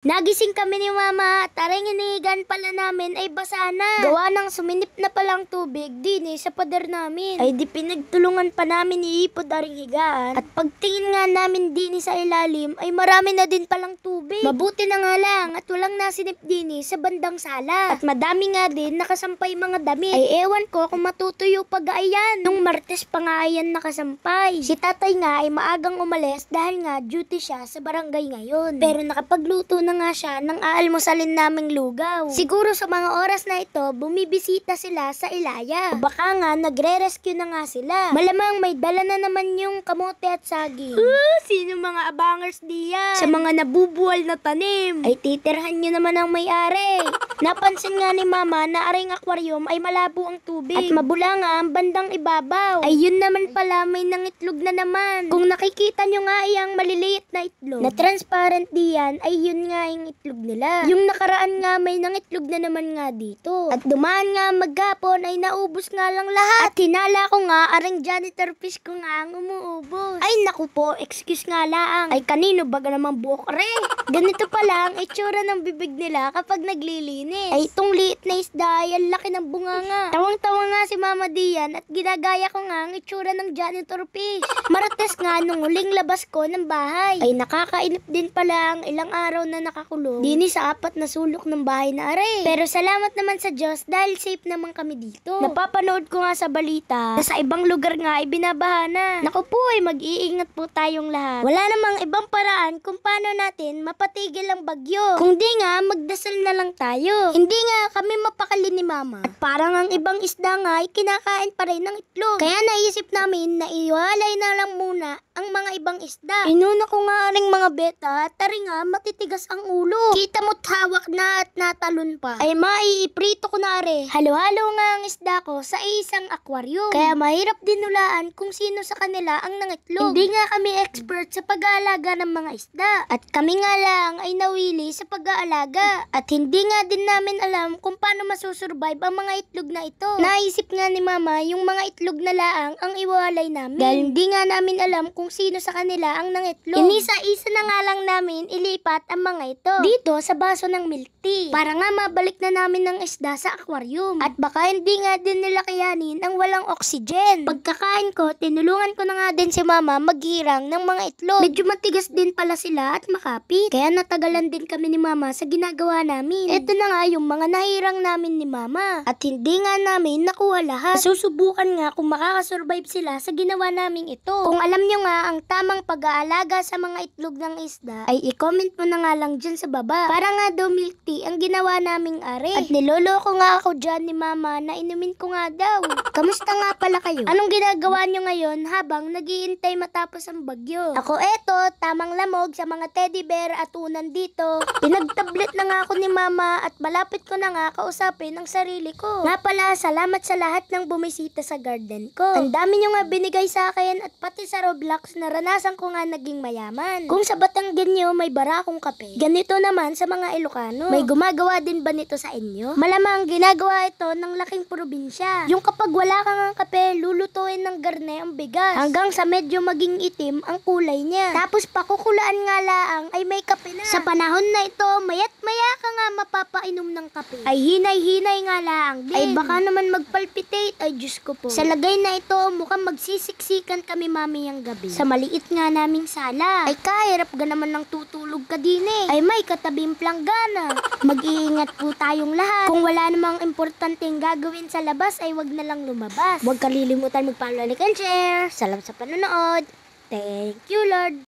Nagising kami ni Mama at aring inihigan pala namin ay basa na. Gawa ng suminip na palang tubig din sa pader namin. Ay di pinagtulungan pa namin iipod aring higaan. At pagtingin nga namin din sa ilalim ay marami na din palang tubig. Mabuti na nga lang at walang nasinip din sa bandang sala. At madami nga din nakasampay mga damit. Ay ewan ko kung matutuyo pag ayan. Nung Martes pa nga ayan nakasampay. Si tatay nga ay maagang umalis dahil nga duty siya sa barangay ngayon. Pero nakapagluto na nga siya ng aalmusalin naming lugaw. Siguro sa mga oras na ito, bumibisita sila sa Ilaya. O baka nga, nagre-rescue na nga sila. Malamang may dala na naman yung kamote at saging. Sino mga abangers diyan? Sa mga nabubuwal na tanim. Ay titirhan nyo naman ang may-ari. Napansin nga ni Mama na aring aquarium ay malabo ang tubig. At mabula nga ang bandang ibabaw. Ay yun naman pala, may nangitlog na naman. Kung nakikita nyo nga iyang maliliit na itlog, na transparent diyan, ay yun nga yung itlog nila. Yung nakaraan nga may nangitlog na naman nga dito. At dumaan nga maghapon ay naubos nga lang lahat. At hinala ko nga aring janitor fish ko nga ang umuubos. Ay naku po, excuse nga lang. Ay kanino baga namang buhok re? Ganito pala ang itsura ng bibig nila kapag naglilinis. Ay itong liit na isda ay ang laki ng bunganga. Tawang-tawa nga si Mama Dian at ginagaya ko nga ang itsura ng janitor fish. Martes nga nung huling labas ko ng bahay. Ay nakakainip din pala ang ilang araw na nakakulong dini sa apat na sulok ng bahay na are. Pero salamat naman sa Diyos dahil safe naman kami dito. Napapanood ko nga sa balita na sa ibang lugar nga ay binabaha na. Naku po ay mag-iingat po tayong lahat. Wala namang ibang paraan kung paano natin mapatigil ang bagyo. Kung di nga magdasal na lang tayo. Hindi nga kami mapakali ni Mama. At parang ang ibang isda nga ay kinakain pa rin ng itlog. Kaya naisip namin na iwalay na lang muna ang mga ibang isda. Inuna ko nga aring mga beta at tari nga matitigas ang ulo. Kita mo't hawak na at natalon pa. Ay maiiprito ko na are. Halo-halo nga ang isda ko sa isang aquarium. Kaya mahirap din hulaan kung sino sa kanila ang nangitlog. Hindi nga kami expert sa pag-aalaga ng mga isda. At kami nga lang ay nawili sa pag-aalaga. At hindi nga din namin alam kung paano masusurvive ang mga itlog na ito. Naisip nga ni Mama yung mga itlog na laang ang iwalay namin. Dahil hindi nga namin alam kung sino sa kanila ang nangitlog. Inisa-isa na nga lang namin ilipat ang mga ito dito sa baso ng milk tea. Para nga mabalik na namin ng isda sa aquarium. At baka hindi nga din nila kayanin ang walang oxygen. Pagkakain ko, tinulungan ko na nga din si Mama maghirang ng mga itlog. Medyo matigas din pala sila at makapit. Kaya natagalan din kami ni Mama sa ginagawa namin. Ito na nga yung mga nahirang namin ni Mama. At hindi nga namin nakuha lahat. Susubukan nga kung makakasurvive sila sa ginawa namin ito. Kung alam nyo nga ang tamang pag-aalaga sa mga itlog ng isda, ay i-comment mo na nga lang dyan sa baba. Para nga daw milk tea ang ginawa naming are. At niloloko nga ako dyan ni Mama na inumin ko nga daw. Kamusta nga pala kayo? Anong ginagawa nyo ngayon habang naghihintay matapos ang bagyo? Ako eto, tamang lamog sa mga teddy bear at unan dito. Pinagtablet na nga ako ni Mama at malapit ko na nga kausapin ang sarili ko. Nga pala, salamat sa lahat ng bumisita sa garden ko. Ang dami nyo nga binigay sa akin at pati sa Roblox naranasan ko nga naging mayaman. Kung sa Batanggenyo may barakong kape, ganito naman sa mga Ilocano. May gumagawa din ba nito sa inyo? Malamang ginagawa ito ng laking probinsya. Yung kapag wala kang ang kape, lulutuin ng garne ang bigas. Hanggang sa medyo maging itim ang kulay niya. Tapos pakukulaan nga laang ay may kape na. Sa panahon na ito, mayat maya ka nga mapapainom ng kape. Ay hinay-hinay nga laang din. Ay baka naman magpalpitate. Ay Diyos ko po. Sa lagay na ito, mukhang magsisiksikan kami mamayang gabi. Sa maliit nga naming sala. Ay kahirap ga naman ng tutulog ka din eh. Ay may katabing planggana. Mag-iingat po tayong lahat. Kung wala namang importanteng gagawin sa labas ay wag na lang lumabas. Huwag kalilimutan mag-follow, like and share. Salamat sa panonood. Thank you Lord.